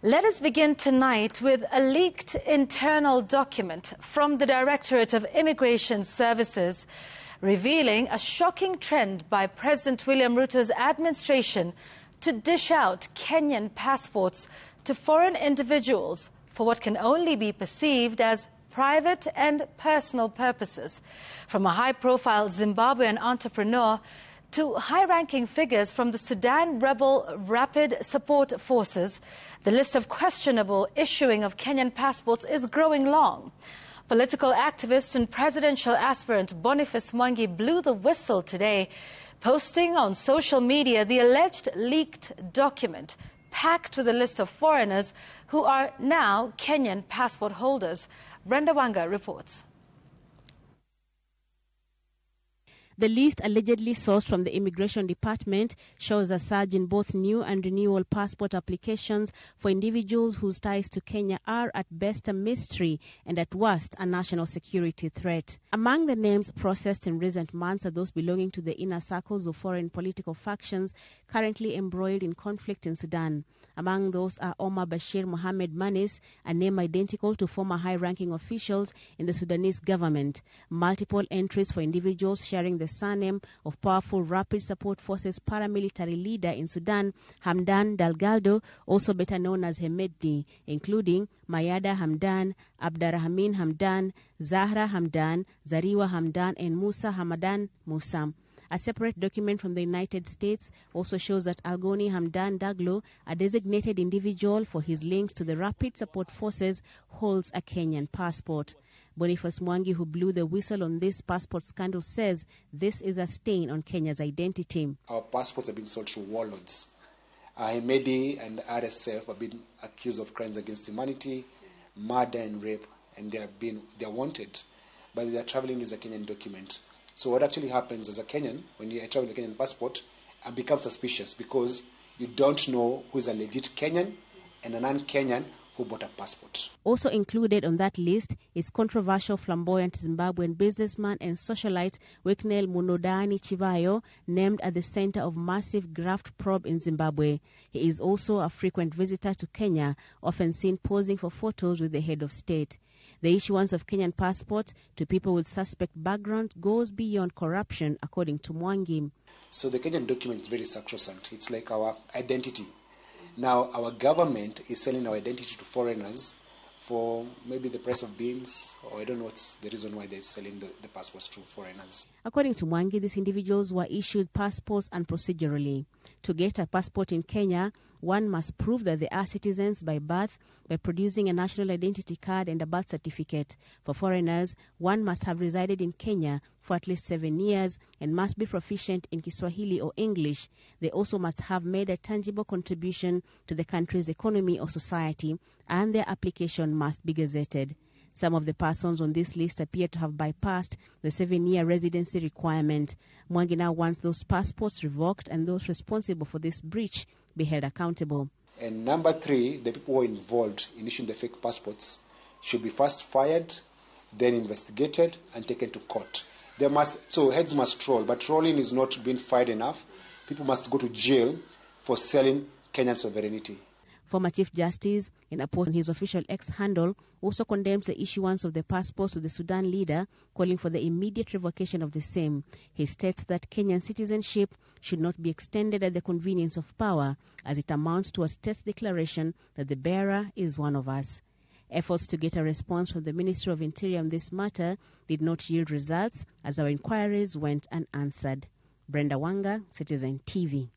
Let us begin tonight with a leaked internal document from the Directorate of Immigration Services revealing a shocking trend by President William Ruto's administration to dish out Kenyan passports to foreign individuals for what can only be perceived as private and personal purposes. From a high-profile Zimbabwean entrepreneur to high-ranking figures from the Sudan rebel Rapid Support Forces, the list of questionable issuing of Kenyan passports is growing long. Political activist and presidential aspirant Boniface Mwangi blew the whistle today, posting on social media the alleged leaked document packed with a list of foreigners who are now Kenyan passport holders. Brenda Wanga reports. The list, allegedly sourced from the Immigration Department, shows a surge in both new and renewal passport applications for individuals whose ties to Kenya are at best a mystery and at worst a national security threat. Among the names processed in recent months are those belonging to the inner circles of foreign political factions currently embroiled in conflict in Sudan. Among those are Omar Bashir Mohamed Manis, a name identical to former high-ranking officials in the Sudanese government. Multiple entries for individuals sharing the surname of powerful Rapid Support Forces paramilitary leader in Sudan, Hamdan Dagalo, also better known as Hemedti, including Mayada Hamdan, Abdarrahman Hamdan, Zahra Hamdan, Zariwa Hamdan, and Musa Hamadan Musa. A separate document from the United States also shows that Algoni Hamdan Dagalo, a designated individual for his links to the Rapid Support Forces, holds a Kenyan passport. Boniface Mwangi, who blew the whistle on this passport scandal, says this is a stain on Kenya's identity. Our passports have been sold to warlords. Hemedti and RSF have been accused of crimes against humanity, murder and rape, and they are wanted, but they are traveling with a Kenyan document. So what actually happens as a Kenyan, when you travel with a Kenyan passport, and become suspicious because you don't know who is a legit Kenyan and a non-Kenyan who bought a passport. Also included on that list is controversial flamboyant Zimbabwean businessman and socialite Wicknell Munodani Chivayo, named at the center of massive graft probe in Zimbabwe. He is also a frequent visitor to Kenya, often seen posing for photos with the head of state. The issuance of Kenyan passports to people with suspect background goes beyond corruption, according to Mwangi. So the Kenyan document is very sacrosanct. It's like our identity. Now, our government is selling our identity to foreigners for maybe the price of beans, or I don't know what's the reason why they're selling the passports to foreigners. According to Mwangi, these individuals were issued passports unprocedurally. To get a passport in Kenya, one must prove that they are citizens by birth by producing a national identity card and a birth certificate. For foreigners, one must have resided in Kenya for at least 7 years and must be proficient in Kiswahili or English. They also must have made a tangible contribution to the country's economy or society, and their application must be gazetted. Some of the persons on this list appear to have bypassed the 7-year residency requirement. Mwangi now wants those passports revoked and those responsible for this breach be held accountable. And number 3, the people who are involved in issuing the fake passports should be first fired, then investigated and taken to court. So heads must roll, but rolling is not being fired enough. People must go to jail for selling Kenyan sovereignty. Former Chief Justice, in a post on his official X handle, also condemns the issuance of the passports to the Sudan leader, calling for the immediate revocation of the same. He states that Kenyan citizenship should not be extended at the convenience of power, as it amounts to a state's declaration that the bearer is one of us. Efforts to get a response from the Ministry of Interior on this matter did not yield results, as our inquiries went unanswered. Brenda Wanga, Citizen TV.